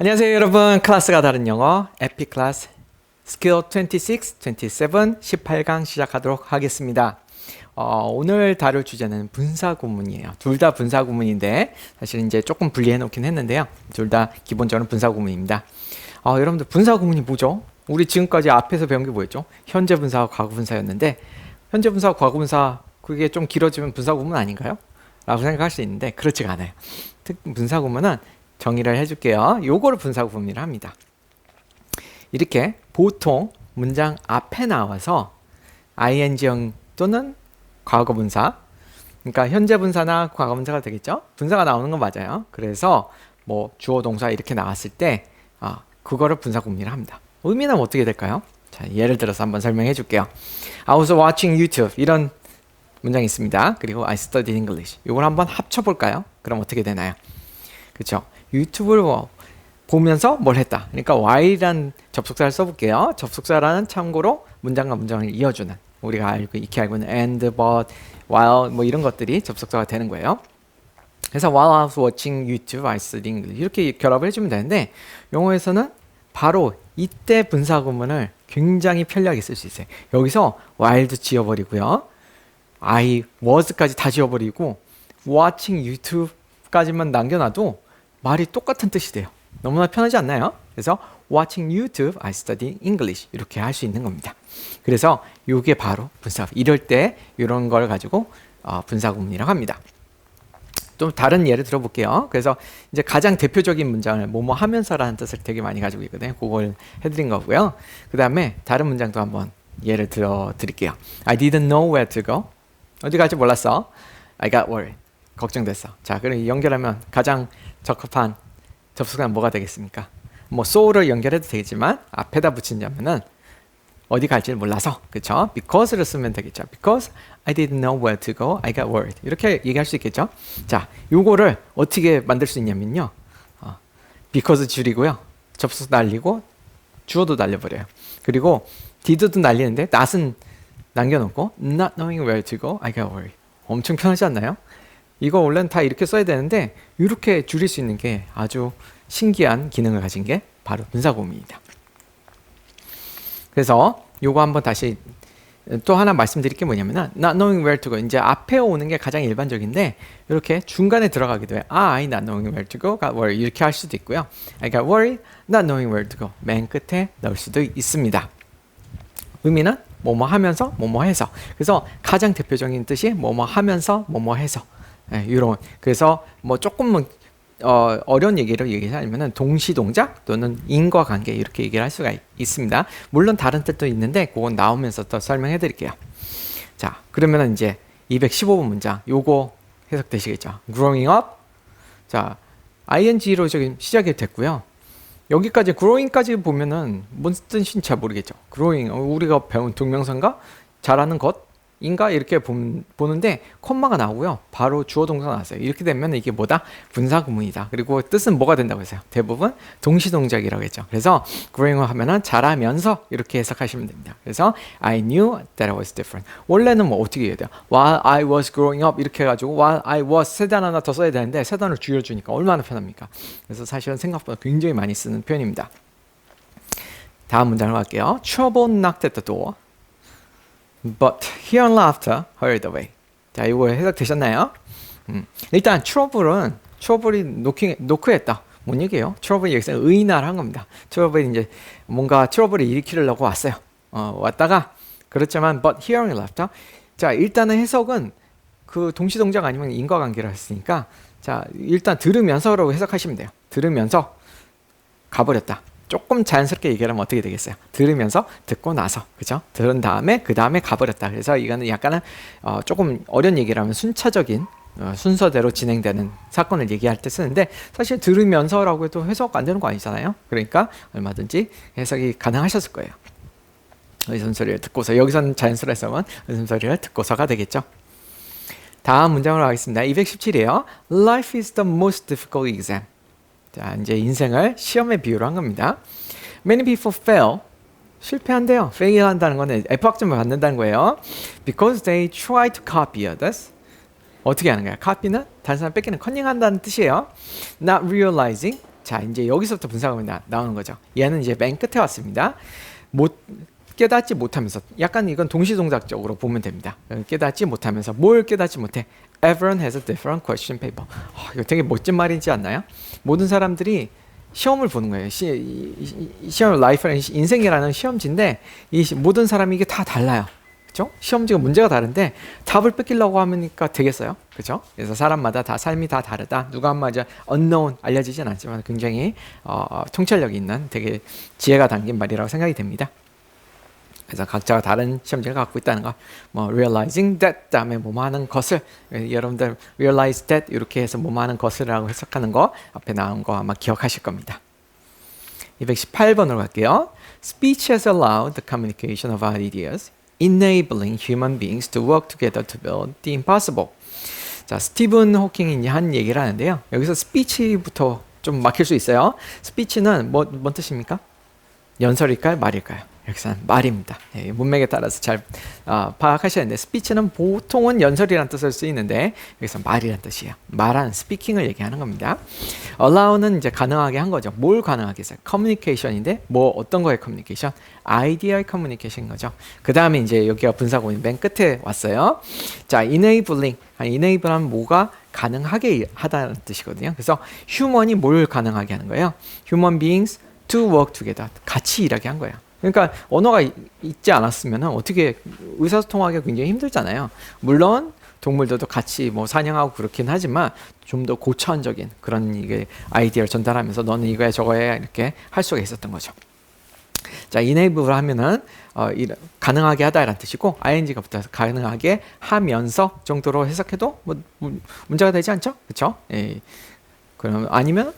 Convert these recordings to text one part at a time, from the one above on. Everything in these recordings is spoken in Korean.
안녕하세요 여러분. 클래스가 다른 영어 에픽 클래스 스킬 26, 27, 18강 시작하도록 하겠습니다. 오늘 다룰 주제는 분사구문이에요. 둘 다 분사구문인데 사실 이제 조금 분리해 놓긴 했는데요. 둘 다 기본적으로 분사구문입니다. 여러분들 분사구문이 뭐죠? 우리 지금까지 앞에서 배운 게 뭐였죠? 현재 분사와 과거 분사였는데 현재 분사와 과거 분사 그게 좀 길어지면 분사구문 아닌가요? 라고 생각할 수 있는데 그렇지가 않아요. 분사구문은 정의를 해줄게요. 요거를 분사구문이라 합니다. 이렇게 보통 문장 앞에 나와서 ing형 또는 과거 분사, 그러니까 현재 분사나 과거 분사가 되겠죠. 분사가 나오는 건 맞아요. 그래서 뭐 주어 동사 이렇게 나왔을 때 그거를 분사구문이라 합니다. 의미는 어떻게 될까요? 자, 예를 들어서 한번 설명해 줄게요. I was watching YouTube 이런 문장이 있습니다. 그리고 I studied English 이걸 한번 합쳐볼까요? 그럼 어떻게 되나요? 그렇죠? 유튜브를 보면서 뭘 했다. 그러니까 while이란 접속사를 써볼게요. 접속사라는 참고로 문장과 문장을 이어주는 우리가 익히 알고 있는 and, but, while 뭐 이런 것들이 접속사가 되는 거예요. 그래서 while I was watching YouTube, I studied English 이렇게 결합을 해주면 되는데 영어에서는 바로 이때 분사구문을 굉장히 편리하게 쓸 수 있어요. 여기서 while도 지워버리고요. I was까지 다 지워버리고 watching YouTube까지만 남겨놔도 말이 똑같은 뜻이 돼요. 너무나 편하지 않나요? 그래서 watching YouTube, I study English 이렇게 할 수 있는 겁니다. 그래서 이게 바로 분사구문. 이럴 때 이런 걸 가지고 분사구문이라고 합니다. 좀 다른 예를 들어볼게요. 그래서 이제 가장 대표적인 문장을 뭐뭐 하면서라는 뜻을 되게 많이 가지고 있거든요. 그걸 해드린 거고요. 그 다음에 다른 문장도 한번 예를 들어 드릴게요. I didn't know where to go. 어디 갈지 몰랐어. I got worried. 걱정됐어. 자, 그럼 연결하면 가장 적합한 접속사는 뭐가 되겠습니까? 뭐 so를 연결해도 되겠지만 앞에다 붙이냐면은 어디 갈지를 몰라서, 그렇죠? Because를 쓰면 되겠죠. Because I didn't know where to go, I got worried. 이렇게 얘기할 수 있겠죠? 자, 요거를 어떻게 만들 수 있냐면요. because 줄이고요. 접속사 날리고 주어도 날려버려요. 그리고 did도 날리는데 not은 남겨놓고 not knowing where to go, I got worried. 엄청 편하지 않나요? 이거 원래는 다 이렇게 써야 되는데 이렇게 줄일 수 있는 게 아주 신기한 기능을 가진 게 바로 분사구문입니다. 그래서 요거 한번 다시 또 하나 말씀드릴 게 뭐냐면은 not knowing where to go 이제 앞에 오는 게 가장 일반적인데 이렇게 중간에 들어가기도 해요. I not knowing where to go got worried 이렇게 할 수도 있고요. I got worried not knowing where to go 맨 끝에 넣을 수도 있습니다. 의미는 뭐뭐 하면서 뭐뭐 해서 그래서 가장 대표적인 뜻이 뭐뭐 하면서 뭐뭐 해서 이런 그래서 뭐 조금 어려운 얘기를 얘기하면은 동시동작 또는 인과관계 이렇게 얘기를 할 수가 있습니다. 물론 다른 뜻도 있는데 그건 나오면서 또 설명해 드릴게요. 자, 그러면은 이제 215번 문장 요거 해석되시겠죠? Growing up. 자, ing로 저기 시작이 됐고요. 여기까지 growing까지 보면은 뭔 뜻인지 잘 모르겠죠. growing 우리가 배운 동명사인가 잘하는 것인가 이렇게 보는데 콤마가 나오고요. 바로 주어 동사가 나왔어요. 이렇게 되면 이게 뭐다? 분사구문이다. 그리고 뜻은 뭐가 된다고 했어요? 대부분 동시동작이라고 했죠. 그래서 growing 하면은 자라면서 이렇게 해석하시면 됩니다. 그래서 I knew that I was different. 원래는 뭐 어떻게 해야 돼요? While I was growing up 이렇게 해가지고 while I was 세 단 하나 더 써야 되는데 세 단을 줄여주니까 얼마나 편합니까? 그래서 사실은 생각보다 굉장히 많이 쓰는 표현입니다. 다음 문장을 갈게요. Trouble knocked at the door. But hear and laughter hurried away. 자, 이거 해석되셨나요? 일단 trouble이 노크했다. 뭔 얘기예요? trouble이 여기서 의인화를 한 겁니다. trouble이 이제 뭔가 트러블을 일으키려고 왔어요. 왔다가 그렇지만 but hearing and laughter. 자, 일단은 해석은 그 동시동작 아니면 인과관계를 했으니까 자, 일단 들으면서라고 해석하시면 돼요. 들으면서 가버렸다. 조금 자연스럽게 얘기하면 어떻게 되겠어요? 들으면서 듣고 나서 그죠? 들은 다음에 그 다음에 가버렸다. 그래서 이거는 약간은 조금 어려운 얘기를 하면 순차적인 순서대로 진행되는 사건을 얘기할 때 쓰는데 사실 들으면서라고 해도 해석 안 되는 거 아니잖아요. 그러니까 얼마든지 해석이 가능하셨을 거예요. 의순소리를 듣고서 여기서는 자연스러운 해석은 의순소리를 듣고서가 되겠죠. 다음 문장으로 가겠습니다. 217이에요. Life is the most difficult exam. 자, 이제 인생을 시험에 비유로 한 겁니다. Many people fail. 실패한대요. fail 한다는 거는 F학점을 받는다는 거예요. Because they try to copy others. 어떻게 하는 거야? copy는 다른 사람 뺏기는, 컨닝한다는 뜻이에요. Not realizing. 자, 이제 여기서부터 분사구문이 나오는 거죠. 얘는 이제 맨 끝에 왔습니다. 깨닫지 못하면서, 약간 이건 동시동작적으로 보면 됩니다. 깨닫지 못하면서, 뭘 깨닫지 못해? Everyone has a different question paper. 이거 되게 멋진 말이지 않나요? 모든 사람들이 시험을 보는 거예요. 시험, 라이프라는 인생이라는 시험지인데, 이 모든 사람이 이게 다 달라요. 그죠? 시험지가 문제가 다른데 답을 뺏기려고 하니까 되겠어요? 그죠? 그래서 사람마다 다 삶이 다 다르다. 누가 한마디 unknown, 알려지진 않지만 굉장히 통찰력이 있는 되게 지혜가 담긴 말이라고 생각이 됩니다. 그래서 각자가 다른 시험지를 갖고 있다는 거, 뭐 realizing that 다음에 뭐뭐 하는 것을, 여러분들 realize that 이렇게 해서 뭐뭐 하는 것을라고 해석하는 거 앞에 나온 거 아마 기억하실 겁니다. 218번으로 갈게요. Speech has allowed the communication of ideas, enabling human beings to work together to build the impossible. 자, 스티븐 호킹이 한 얘기를 하는데요. 여기서 스피치부터 좀 막힐 수 있어요. 스피치는 뭔 뜻입니까? 연설일까요? 말일까요? 여기서는 말입니다. 문맥에 따라서 잘 파악하셔야 되는데, 스피치는 보통은 연설이라는 뜻을 쓰이는데 여기서 말이라는 뜻이에요. 말하는, 스피킹을 얘기하는 겁니다. allow는 이제 가능하게 한 거죠. 뭘 가능하게 했어요? 커뮤니케이션인데 뭐 어떤 거의 커뮤니케이션? 아이디어의 커뮤니케이션인 거죠. 그 다음에 이제 여기가 분사구문 맨 끝에 왔어요. 자, enabling, enable하면 뭐가 가능하게 하다는 뜻이거든요. 그래서 휴먼이 뭘 가능하게 하는 거예요? Human beings to work together, 같이 일하게 한 거예요. 그러니까 언어가 있지 않았으면 어떻게 의사소통하기가 굉장히 힘들잖아요. 물론 동물들도 같이 뭐 사냥하고 그렇긴 하지만 좀 더 고차원적인 그런 이게 아이디어를 전달하면서 너는 이거야 저거야 이렇게 할 수가 있었던 거죠. 자, enable 하면은 가능하게 하다라는 뜻이고, ing가 붙어서 가능하게 하면서 정도로 해석해도 뭐 문제가 되지 않죠? 그렇죠? 예. 그럼 아니면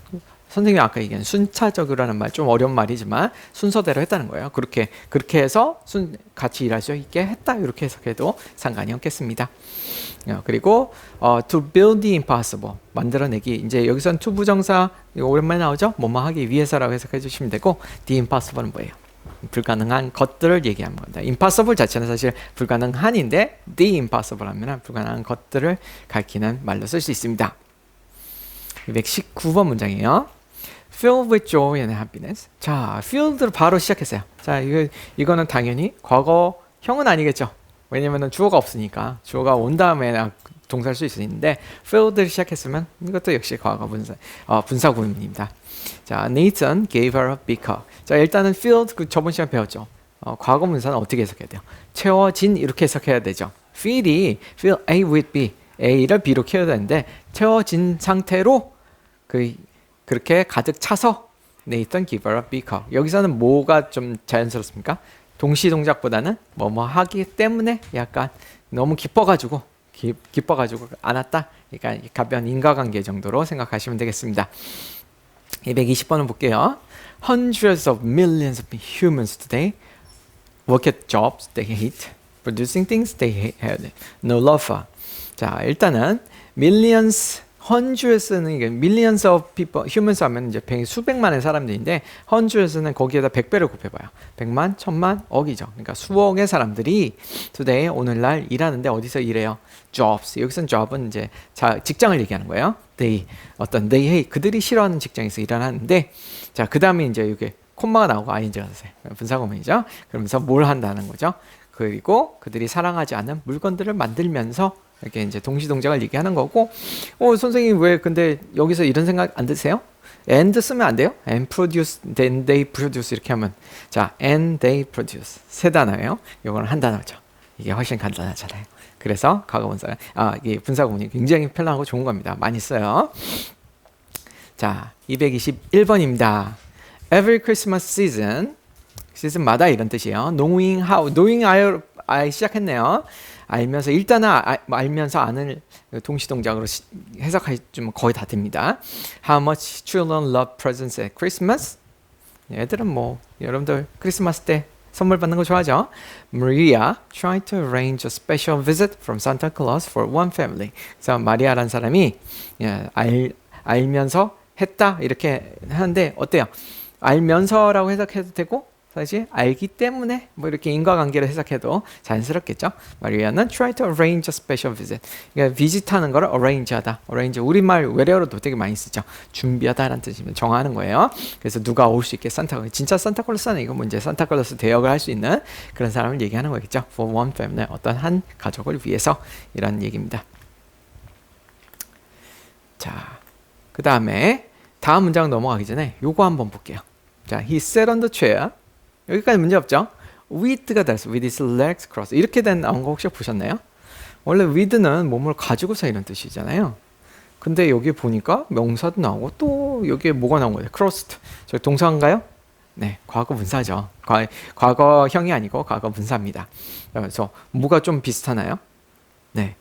선생님이 아까 얘기한 순차적으로라는 말, 좀 어려운 말이지만 순서대로 했다는 거예요. 그렇게 해서 같이 일할 수 있게 했다, 이렇게 해석해도 상관이 없겠습니다. 그리고 to build the impossible, 만들어내기. 이제 여기서는 to 부정사 오랜만에 나오죠. 뭐뭐 하기 위해서라고 해석해 주시면 되고, the impossible은 뭐예요? 불가능한 것들을 얘기하는 겁니다. impossible 자체는 사실 불가능한인데 the impossible 하면 불가능한 것들을 가리키는 말로 쓸 수 있습니다. 219번 문장이에요. Filled with joy and happiness. 자, filled로 바로 시작했어요. 자, 이거는 당연히 과거형은 아니겠죠. 왜냐면은 주어가 없으니까. 주어가 온 다음에 동사를 쓸 수 있는데, filled를 시작했으면 이것도 역시 과거 분사구문입니다. 자, Nathan gave her a big hug. 자, 일단은 filled, 저번 시간 배웠죠. 과거 분사는 어떻게 해석해야 돼요? 채워진, 이렇게 해석해야 되죠. fill A with B. A를 B로 키워야 되는데, 채워진 상태로 그렇게 가득 차서 Nathan gave her a big hug. 여기서는 뭐가 좀 자연스럽습니까? 동시 동작보다는 뭐뭐 하기 때문에 약간 너무 기뻐가지고 안았다. 그러니까 가벼운 인과관계 정도로 생각하시면 되겠습니다. 220번을 볼게요. Hundreds of millions of humans today work at jobs they hate, producing things they had no love for. 자, 일단은 hundreds는 이게 millions of people, humans 하면 이제 수백만의 사람들인데, hundreds는 거기에다 100배를 곱해봐요. 100만, 1000만, 억이죠. 그러니까 수억의 사람들이 today, 오늘날 일하는데 어디서 일해요? jobs. 여기서는 job은 이제 직장을 얘기하는 거예요. they hate, 그들이 싫어하는 직장에서 일하는데, 자, 그 다음에 이제 이게 콤마가 나오고 ing가 됐어요. 분사구문이죠. 그러면서 뭘 한다는 거죠. 그리고 그들이 사랑하지 않는 물건들을 만들면서 이렇게 이제 동시동작을 얘기하는 거고, 선생님 왜 근데 여기서 이런 생각 안 드세요? and 쓰면 안 돼요? and produce, then they produce 이렇게 하면, 자, and they produce 세 단어예요. 이거는 한 단어죠. 이게 훨씬 간단하잖아요. 그래서 과거분사, 이게 분사구문이 굉장히 편하고 좋은 겁니다. 많이 써요. 자, 221번입니다. Every Christmas season, 시즌마다 이런 뜻이에요. knowing I 시작했네요. 알면서, 일단은 알면서 아는 동시동작으로 해석하시면 거의 다 됩니다. How much children love presents at Christmas? 애들은 뭐 여러분들 크리스마스 때 선물 받는 거 좋아하죠? Maria tried to arrange a special visit from Santa Claus for one family. 그래서 마리아라는 사람이 알면서 했다 이렇게 하는데 어때요? 알면서라고 해석해도 되고 사실 알기 때문에 뭐 이렇게 인과관계를 해석해도 자연스럽겠죠. 마리아는 try to arrange a special visit. 그러니까 visit하는 거를 arrange하다. arrange 우리말 외래어로도 되게 많이 쓰죠. 준비하다라는 뜻이면 정하는 거예요. 그래서 누가 올 수 있게 진짜 산타클로스는 이거 문제 산타클로스 대역을 할 수 있는 그런 사람을 얘기하는 거겠죠. For one family 어떤 한 가족을 위해서 이런 얘기입니다. 자, 그 다음에 다음 문장 넘어가기 전에 요거 한번 볼게요. 자, he sat on the chair. 여기까지 문제 없죠? with가 됐어. with his legs crossed. 이렇게 나온 거 혹시 보셨나요? 원래 with는 몸을 가지고서 이런 뜻이잖아요. 근데 여기 보니까 명사도 나오고 또 여기에 뭐가 나온 거예요? crossed. 저 동사인가요? 네, 과거 분사죠. 과거형이 아니고 과거 분사입니다. 그래서 뭐가 좀 비슷하나요? 네.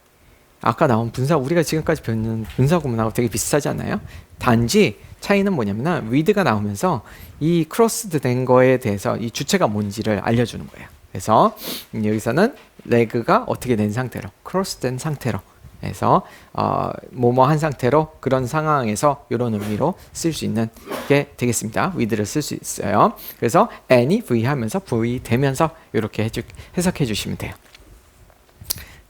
아까 나온 분사, 우리가 지금까지 배우는 분사 구문하고 되게 비슷하지 않나요? 단지 차이는 뭐냐면 with가 나오면서 이 크로스드 된 거에 대해서 이 주체가 뭔지를 알려주는 거예요. 그래서 여기서는 레그가 어떻게 된 상태로, 크로스된 상태로 해서 뭐뭐 한 상태로 그런 상황에서 이런 의미로 쓸 수 있는 게 되겠습니다. with를 쓸 수 있어요. 그래서 any, v 하면서 v 되면서 이렇게 해석해 주시면 돼요.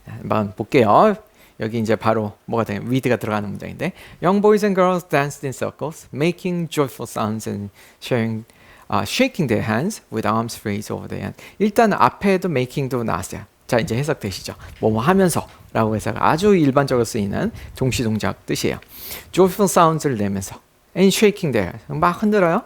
한번 볼게요. 여기 이제 바로 뭐가 되냐 with가 들어가는 문장인데 Young boys and girls danced in circles, making joyful sounds and shaking their hands with arms raised over their hand. 일단 앞에도 making도 나왔어요. 자, 이제 해석되시죠? 뭐뭐 하면서 라고 해서 아주 일반적으로 쓰이는 동시동작 뜻이에요. joyful sounds를 내면서 and shaking their hands. 막 흔들어요.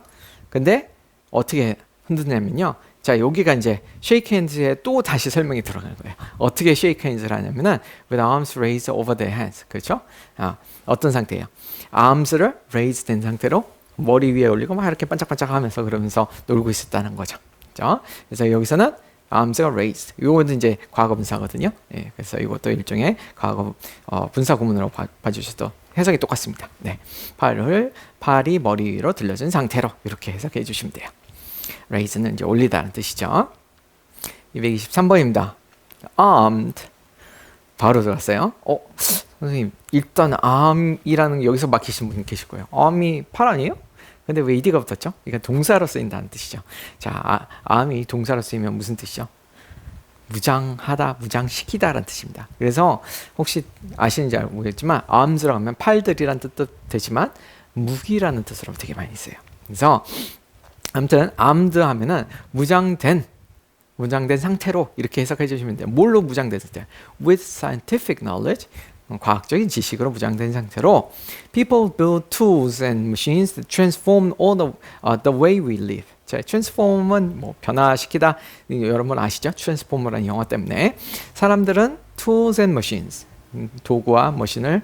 근데 어떻게 흔드냐면요. 자, 여기가 이제 shake hands에 또 다시 설명이 들어가는 거예요. 어떻게 shake hands를 하냐면은 with arms raised over their hands. 그렇죠? 어떤 상태예요? arms를 raised 된 상태로 머리 위에 올리고 막 이렇게 반짝반짝 하면서 그러면서 놀고 있었다는 거죠. 그렇죠? 그래서 여기서는 arms가 raised. 이것도 이제 과거 분사거든요. 예, 그래서 이것도 일종의 과거 분사 구문으로 봐주셔도 해석이 똑같습니다. 네. 팔이 머리 위로 들려진 상태로 이렇게 해석해 주시면 돼요. raise는 이제 올리다는 뜻이죠. 223번입니다. armed 바로 들어갔어요. 선생님 일단 arm이라는 여기서 막히신 분 계실 거예요. arm이 팔 아니에요? 근데 왜 ed가 붙었죠? 이건 동사로 쓰인다는 뜻이죠. 자, arm이 동사로 쓰이면 무슨 뜻이죠? 무장하다, 무장시키다라는 뜻입니다. 그래서 혹시 아시는지 모르겠지만 arms라고 하면 팔들이라는 뜻도 되지만 무기라는 뜻으로 되게 많이 써요. 그래서 아무튼 armed 하면은 무장된 상태로 이렇게 해석해 주시면 돼요. 뭘로 무장된 상태? With scientific knowledge, 과학적인 지식으로 무장된 상태로 people build tools and machines that transform all the way we live. 자, transform은 뭐 변화시키다. 여러분 아시죠? transformer라는 영어 때문에 사람들은 tools and machines, 도구와 머신을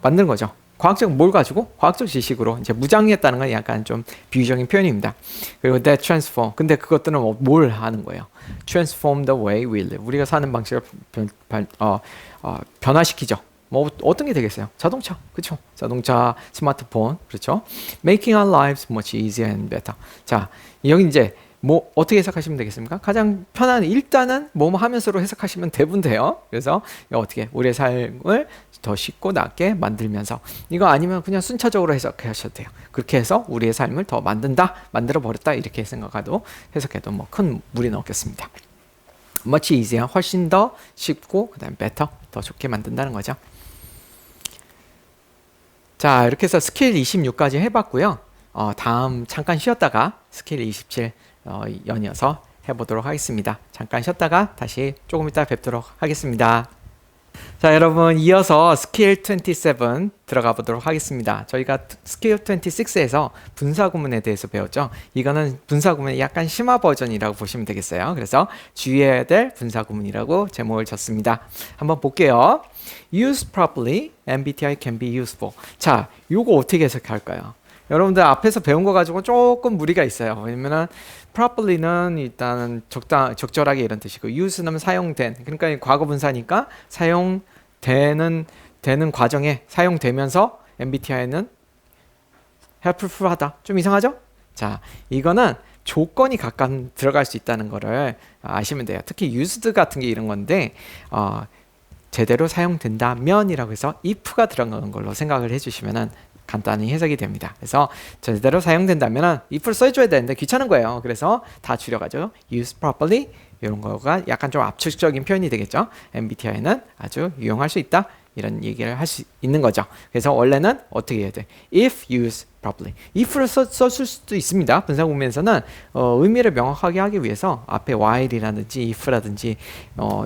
만드는 거죠. 과학적 뭘 가지고? 과학적 지식으로 이제 무장했다는 건 약간 좀 비유적인 표현입니다. 그리고 that transform. 근데 그것들은 뭘 하는 거예요? Transform the way we live. 우리가 사는 방식을 변화시키죠. 뭐 어떤 게 되겠어요? 자동차, 그렇죠? 자동차, 스마트폰, 그렇죠? Making our lives much easier and better. 자, 여기 이제 뭐 어떻게 해석하시면 되겠습니까? 가장 편한 일단은 뭐뭐 하면서로 해석하시면 대부분 돼요. 그래서 어떻게 우리의 삶을 더 쉽고 낫게 만들면서 이거 아니면 그냥 순차적으로 해석하셔도 돼요. 그렇게 해서 우리의 삶을 더 만들어 버렸다 이렇게 생각해도 해석해도 뭐 큰 무리는 없겠습니다. much easier 훨씬 더 쉽고 그다음 better 더 좋게 만든다는 거죠. 자, 이렇게 해서 스케일 26까지 해봤고요. 다음 잠깐 쉬었다가 스케일 27 연이어서 해보도록 하겠습니다. 잠깐 쉬었다가 다시 조금 이따 뵙도록 하겠습니다. 자, 여러분 이어서 스케일 27 들어가 보도록 하겠습니다. 저희가 스케일 26에서 분사구문에 대해서 배웠죠. 이거는 분사구문의 약간 심화 버전이라고 보시면 되겠어요. 그래서 주의해야 될 분사구문이라고 제목을 줬습니다. 한번 볼게요. Used properly, MBTI can be useful. 자, 요거 어떻게 해석할까요? 여러분들 앞에서 배운 거 가지고 조금 무리가 있어요. 왜냐면은 properly는 일단 적절하게 이런 뜻이고 use는 사용된, 그러니까 과거 분사니까 사용되는 과정에 사용되면서 MBTI는 helpful하다. 좀 이상하죠? 자, 이거는 조건이 각각 들어갈 수 있다는 거를 아시면 돼요. 특히 used 같은 게 이런 건데 제대로 사용된다면이라고 해서 if가 들어간 걸로 생각을 해주시면은 간단히 해석이 됩니다. 그래서 제대로 사용된다면 if를 써줘야 되는데 귀찮은 거예요. 그래서 다 줄여가지고 use properly 이런 거가 약간 좀 압축적인 표현이 되겠죠. MBTI는 아주 유용할 수 있다. 이런 얘기를 할 수 있는 거죠. 그래서 원래는 어떻게 해야 돼? If used properly. if를 썼을 수도 있습니다. 분사구문에서는 의미를 명확하게 하기 위해서 앞에 while이라든지 if라든지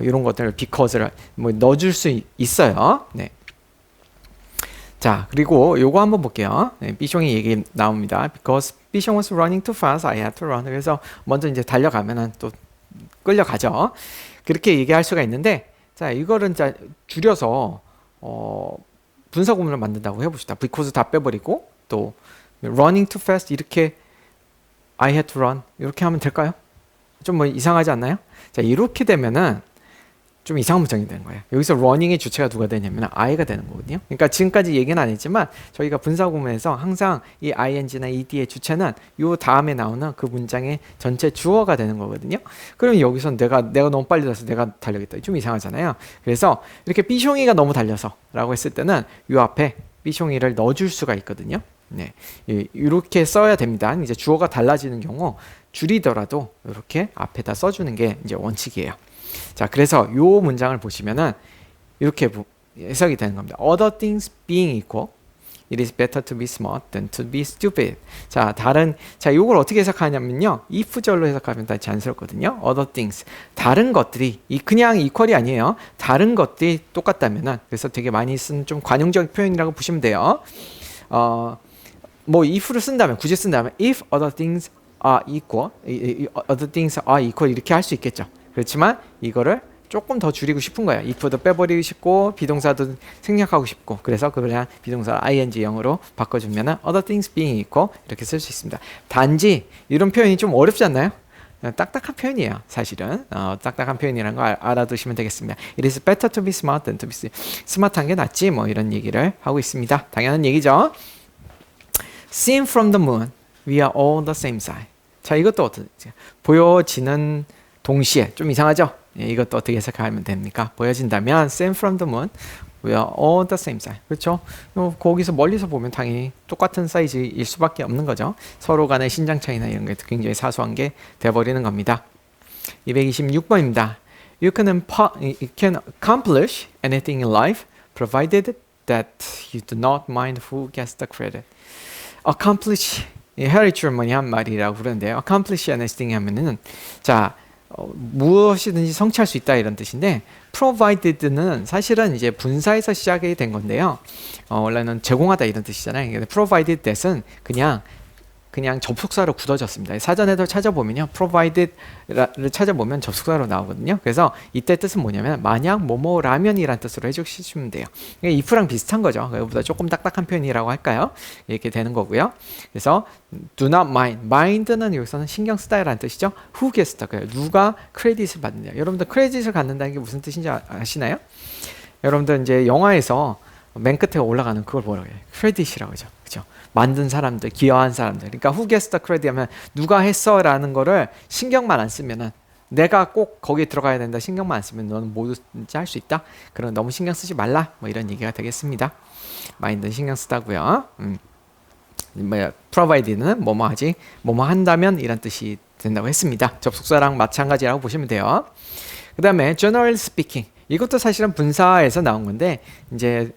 이런 것들을 because를 뭐 넣어줄 수 있어요. 네. 자, 그리고 요거 한번 볼게요. 네, 삐숑이 얘기 나옵니다. Because 삐숑 was running too fast, I had to run. 그래서 먼저 이제 달려가면은 또 끌려가죠. 그렇게 얘기할 수가 있는데, 자, 이거를 자 줄여서 분사 구문을 만든다고 해봅시다. because 다 빼버리고 또 running too fast 이렇게 I had to run 이렇게 하면 될까요? 좀 뭐 이상하지 않나요? 자, 이렇게 되면은 좀 이상한 문장이 되는 거예요. 여기서 running의 주체가 누가 되냐면 I가 되는 거거든요. 그러니까 지금까지 얘기는 안 했지만 저희가 분사 구문에서 항상 이 ing나 ed의 주체는 요 다음에 나오는 그 문장의 전체 주어가 되는 거거든요. 그러면 여기서 내가 너무 빨리 달려서 내가 달려겠다. 좀 이상하잖아요. 그래서 이렇게 삐숑이가 너무 달려서 라고 했을 때는 요 앞에 삐숑이를 넣어줄 수가 있거든요. 네, 이렇게 써야 됩니다. 이제 주어가 달라지는 경우 줄이더라도 이렇게 앞에다 써주는 게 이제 원칙이에요. 자, 그래서 요 문장을 보시면은 이렇게 해석이 되는 겁니다. Other things being equal, it is better to be smart than to be stupid. 자, 요걸 어떻게 해석하냐면요. if절로 해석하면 다 자연스럽거든요. Other things, 다른 것들이 그냥 equal이 아니에요. 다른 것들이 똑같다면은, 그래서 되게 많이 쓴 좀 관용적 표현이라고 보시면 돼요. 뭐 if를 쓴다면, 굳이 쓴다면 if other things are equal, other things are equal 이렇게 할 수 있겠죠. 그렇지만 이거를 조금 더 줄이고 싶은 거예요. if도 빼버리고 싶고 비동사도 생략하고 싶고, 그래서 그냥 비동사 ing형으로 바꿔주면 other things being equal 이렇게 쓸 수 있습니다. 단지 이런 표현이 좀 어렵지 않나요? 딱딱한 표현이에요. 사실은 딱딱한 표현이라는 거 알아두시면 되겠습니다. It is better to be smart than to be smart한 게 낫지 뭐 이런 얘기를 하고 있습니다. 당연한 얘기죠. Seen from the moon, we are all the same size. 자, 이것도 어떻게 보여지는 동시에 좀 이상하죠? 예, 이것도 어떻게 해석하면 됩니까? 보여진다면 seen from the moon, we are all the same size. 그렇죠? 거기서 멀리서 보면 당연히 똑같은 사이즈일 수밖에 없는 거죠. 서로 간의 신장 차이나 이런 게 굉장히 사소한 게 돼버리는 겁니다. 226번입니다. You can accomplish anything in life provided that you do not mind who gets the credit. accomplish, 해리 트루먼이 한 말이라고 부르는데요. accomplish anything 하면은 자, 무엇이든지 성취할 수 있다 이런 뜻인데, provided는 사실은 이제 분사에서 시작이 된 건데요. 원래는 제공하다 이런 뜻이잖아요. provided that은 그냥 접속사로 굳어졌습니다. 사전에도 찾아보면요, provided를 찾아보면 접속사로 나오거든요. 그래서 이때 뜻은 뭐냐면 만약 뭐뭐라면이란 뜻으로 해주시면 돼요. if랑 비슷한 거죠. 그보다 조금 딱딱한 표현이라고 할까요? 이렇게 되는 거고요. 그래서 do not mind는 여기서는 신경 쓰다라는 뜻이죠. who gets the, 누가 크레딧을 받느냐. 여러분들 크레딧을 갖는다는 게 무슨 뜻인지 아시나요? 여러분들 이제 영화에서 맨 끝에 올라가는 그걸 뭐라고 해요? 크레딧이라고 하죠. 그죠? 만든 사람들, 기여한 사람들. 그러니까 who gets the credit 하면 누가 했어라는 거를 신경만 안 쓰면은, 내가 꼭 거기에 들어가야 된다 신경만 안 쓰면 너는 뭐든지 할 수 있다. 그럼 너무 신경 쓰지 말라. 뭐 이런 얘기가 되겠습니다. 마인드는 신경 쓰다고요. provided는 뭐뭐 하지, 뭐뭐 한다면 이란 뜻이 된다고 했습니다. 접속사랑 마찬가지라고 보시면 돼요. 그 다음에 generally speaking, 이것도 사실은 분사에서 나온 건데, 이제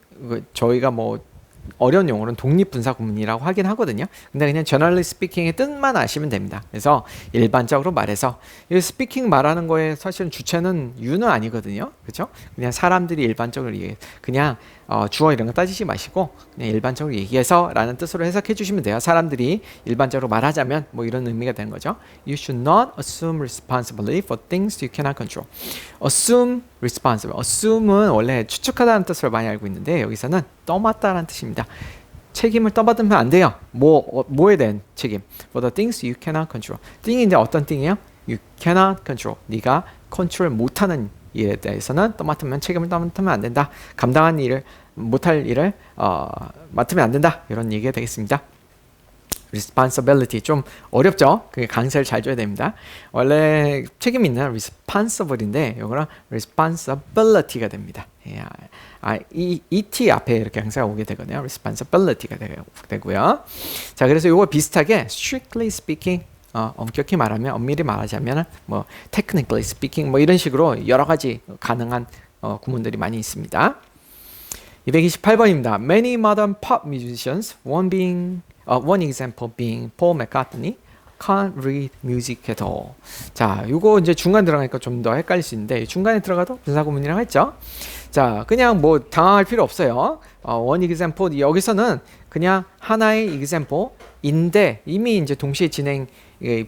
저희가 뭐 어려운 용어는 독립분사 구문이라고 하긴 하거든요. 근데 그냥 generally speaking의 뜻만 아시면 됩니다. 그래서 일반적으로 말해서, 이 speaking 말하는 거에 사실은 주체는 you는 아니거든요. 그렇죠? 그냥 사람들이 일반적으로 얘기해, 그냥 주어 이런 거 따지지 마시고 그냥 일반적으로 얘기해서 라는 뜻으로 해석해 주시면 돼요. 사람들이 일반적으로 말하자면 뭐 이런 의미가 되는 거죠. You should not assume responsibility for things you cannot control. assume responsible. assume은 원래 추측하다는 뜻으로 많이 알고 있는데, 여기서는 떠맡다라는 뜻입니다. 책임을 떠받으면 안 돼요. 뭐에 대한 책임? For the things you cannot control. thing인데 어떤 thing이에요? You cannot control. 네가 컨트롤 못하는 일에 대해서는 떠맡으면 책임을 떠맡으면 안 된다. 못할 일을 맡으면 안 된다. 이런 얘기가 되겠습니다. responsibility 좀 어렵죠? 그 강세를 잘 줘야 됩니다. 원래 책임 있는 responsible인데 요거랑 responsibility가 됩니다. 이 ET 앞에 이렇게 강세가 오게 되거든요. responsibility가 되고요. 자, 그래서 요거 비슷하게 strictly speaking 엄격히 말하면, 엄밀히 말하자면 뭐 technically speaking 뭐 이런 식으로 여러 가지 가능한 구문들이 많이 있습니다. 228번입니다. Many modern pop musicians, one example being Paul McCartney, can't read music at all. 자, 요거 이제 중간 들어가니까 좀 더 헷갈릴 수 있는데 중간에 들어가도 분사구문이라고 했죠. 자, 그냥 뭐 당황할 필요 없어요. one example 여기서는 그냥 하나의 example인데 이미 이제 동시에 진행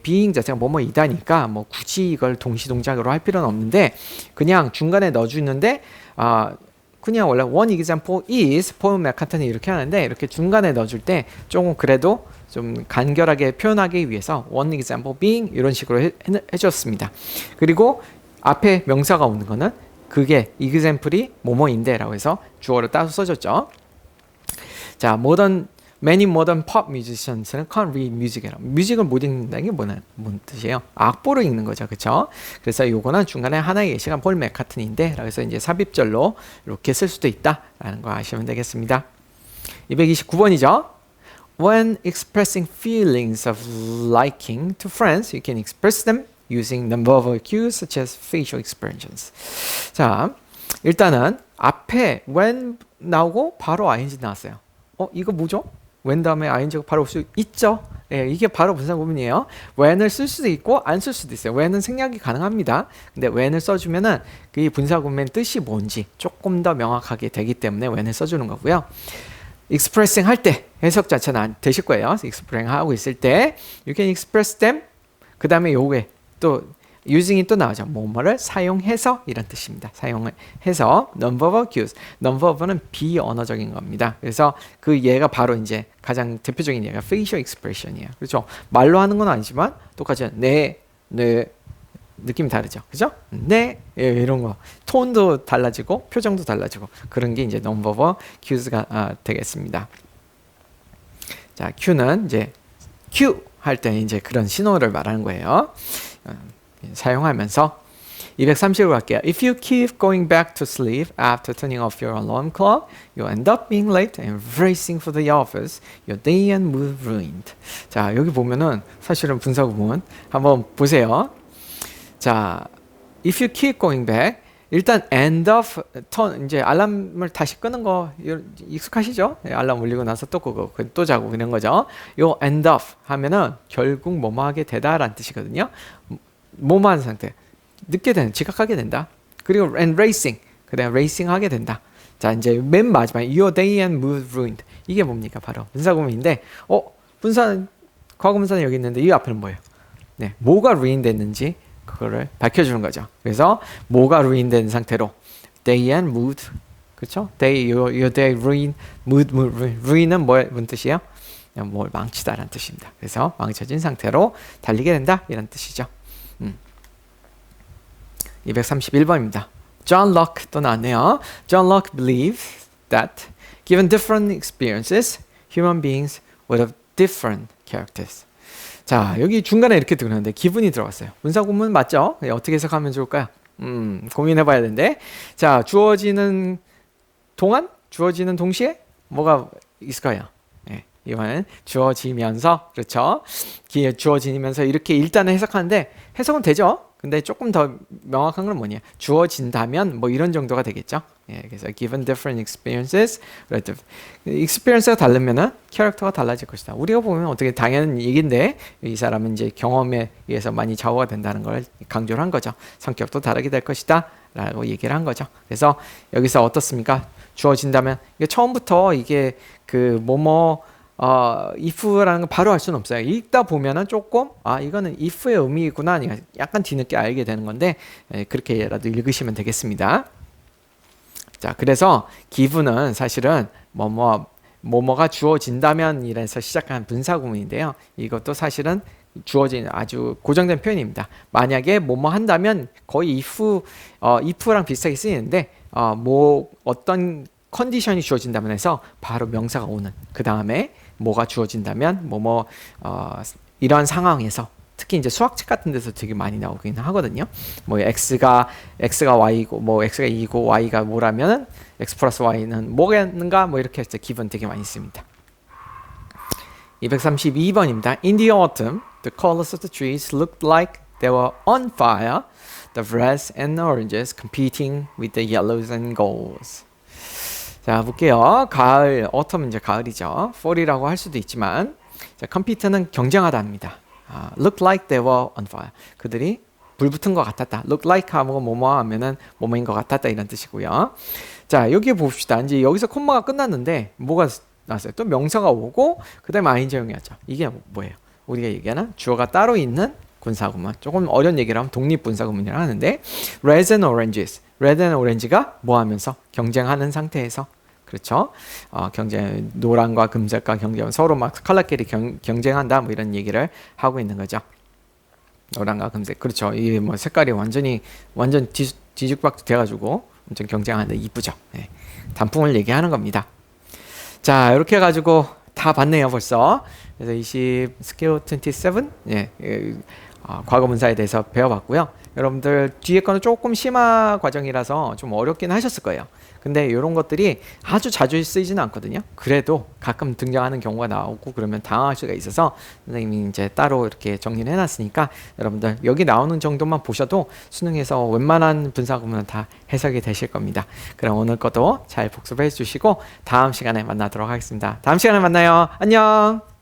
being 자체가 뭐뭐이다니까 뭐 굳이 이걸 동시 동작으로 할 필요는 없는데 그냥 중간에 넣어주는데 그냥 원래 one example is Paul McCartney 이렇게 하는데 이렇게 중간에 넣어줄 때 조금 그래도 좀 간결하게 표현하기 위해서 one example being 이런 식으로 해줬습니다. 그리고 앞에 명사가 오는 거는 그게 example이 뭐뭐인데 라고 해서 주어를 따서 써줬죠. 자, many modern pop musicians는 can't read music이라고. 뮤직을 못 읽는다는 게 뭔 뜻이에요? 악보를 읽는 거죠. 그쵸? 그래서 요거는 중간에 하나의 예시가 폴 맥카트니인데 라고 해서 이제 삽입절로 이렇게 쓸 수도 있다라는 거 아시면 되겠습니다. 229번이죠. When expressing feelings of liking to friends, you can express them using nonverbal cues such as facial expressions. 자, 일단은 앞에 when 나오고 바로 ing 나왔어요. 이거 뭐죠? when 다음에 ing가 바로 올 수 있죠? 예, 이게 바로 분사구문이에요. when을 쓸 수도 있고 안 쓸 수도 있어요. when은 생략이 가능합니다. 근데 when을 써주면은 그 분사구문의 뜻이 뭔지 조금 더 명확하게 되기 때문에 when을 써주는 거고요. expressing 할 때 해석 자체는 안 되실 거예요. expressing 하고 있을 때 you can express them 그 다음에 요게 또 using이 또 나오죠. 뭐뭐를 사용해서 이런 뜻입니다. 사용해서 nonverbal cues. nonverbal은 비언어적인 겁니다. 그래서 그 얘가 바로 이제 가장 대표적인 얘가 facial expression이에요. 그렇죠? 말로 하는 건 아니지만 똑같이 네 느낌이 다르죠. 그죠? 네 이런 거 톤도 달라지고 표정도 달라지고 그런 게 이제 nonverbal cues가 되겠습니다. 자, cue는 이제 cue 할 때 이제 그런 신호를 말하는 거예요. 사용하면서 230으로 갈게요. If you keep going back to sleep after turning off your alarm clock, you end up being late and racing for the office. Your day and mood ruined. 자, 여기 보면은 사실은 분사구문 한번 보세요. 자, if you keep going back, 일단 end up, 이제 알람을 다시 끄는 거 익숙하시죠? 알람 울리고 나서 또 끄고 또 자고 그런 거죠. 요 end up 하면은 결국 뭐뭐 하게 되다라는 뜻이거든요. 뭐뭐 하는 상태. 늦게 되는, 지각하게 된다. 그리고 and racing, 그다음 racing 하게 된다. 자, 이제 맨 마지막 your day and mood ruined. 이게 뭡니까? 바로 분사구문인데, 과거분사는 여기 있는데 이 앞에는 뭐예요? 네, 뭐가 ruin 됐는지 그거를 밝혀주는 거죠. 그래서 뭐가 ruin 된 상태로 day and mood, 그렇죠? day, your day ruin, mood ruin. ruin은 뭔 뜻이에요? 뭘 망치다라는 뜻입니다. 그래서 망쳐진 상태로 달리게 된다 이런 뜻이죠. 231번입니다. John Locke 또 나왔네요. John Locke believed that given different experiences, human beings would have different characters. 자, 여기 중간에 이렇게 들어가는데 기분이 들어갔어요. 분사구문 맞죠? 어떻게 해석하면 좋을까요? 고민해봐야 되는데. 자, 주어지는 동시에 뭐가 있을까요? 네, 이거는 주어지면서, 그렇죠? 주어지면서 이렇게 일단은 해석하는데 해석은 되죠? 근데 조금 더 명확한 건 뭐냐? 주어진다면 뭐 이런 정도가 되겠죠? 예, 그래서 given different experiences, experience가 다르면은 캐릭터가 달라질 것이다. 우리가 보면 어떻게 당연한 얘기인데 이 사람은 이제 경험에 의해서 많이 좌우가 된다는 걸 강조를 한 거죠. 성격도 다르게 될 것이다라고 얘기를 한 거죠. 그래서 여기서 어떻습니까? 주어진다면 이게 처음부터 이게 그 if라는 거 바로 알 수는 없어요. 읽다 보면은 조금 이거는 if의 의미구나 약간 뒤늦게 알게 되는 건데 그렇게라도 읽으시면 되겠습니다. 자, 그래서 given은 사실은 뭐뭐가 주어진다면 이래서 시작한 분사구문인데요. 이것도 사실은 주어진 아주 고정된 표현입니다. 만약에 뭐뭐 한다면 거의 if랑 비슷하게 쓰이는데 어떤 컨디션이 주어진다면 해서 바로 명사가 오는 그 다음에 뭐가 주어진다면 이런 상황에서 특히 이제 수학책 같은 데서 되게 많이 나오긴 하거든요. 뭐 x가 y고 뭐 x가 2고 y가 뭐라면 x 플러스 y는 뭐겠는가 뭐 이렇게 해서 기본 되게 많이 씁니다. 232번입니다. In the autumn, the colors of the trees looked like they were on fire. The reds and oranges competing with the yellows and golds. 자, 볼게요. 가을, autumn 이제 가을이죠. fall이라고 할 수도 있지만, 자, compete는 경쟁하다입니다. look like they were on fire. 그들이 불 붙은 것 같았다. look like 하고 뭐뭐 하면은 뭐뭐인 것 같았다 이런 뜻이고요. 자, 여기 봅시다. 이제 여기서 콤마가 끝났는데 뭐가 나왔어요? 또 명사가 오고 그다음에 ing용이었죠. 이게 뭐예요? 우리가 얘기하는 주어가 따로 있는 분사구문. 조금 어려운 얘기를 하면 독립 분사구문이라 하는데 reds and oranges. red and orange가 뭐 하면서 경쟁하는 상태에서 그렇죠. 경쟁 노란과 금색과 경쟁 서로 막 컬러끼리 경쟁한다 뭐 이런 얘기를 하고 있는 거죠. 노란과 금색 그렇죠. 이 뭐 색깔이 완전 뒤죽박죽 돼가지고 엄청 경쟁하는데 이쁘죠. 네. 단풍을 얘기하는 겁니다. 자 이렇게 해가지고 다 봤네요 벌써. 그래서 스케일 27 예, 과거분사에 대해서 배워봤고요. 여러분들 뒤에 거는 조금 심화 과정이라서 좀 어렵긴 하셨을 거예요. 근데 이런 것들이 아주 자주 쓰이지는 않거든요. 그래도 가끔 등장하는 경우가 나오고 그러면 당황할 수가 있어서 선생님이 이제 따로 이렇게 정리를 해놨으니까 여러분들 여기 나오는 정도만 보셔도 수능에서 웬만한 분사구문은 다 해석이 되실 겁니다. 그럼 오늘 것도 잘 복습해 주시고 다음 시간에 만나도록 하겠습니다. 다음 시간에 만나요. 안녕.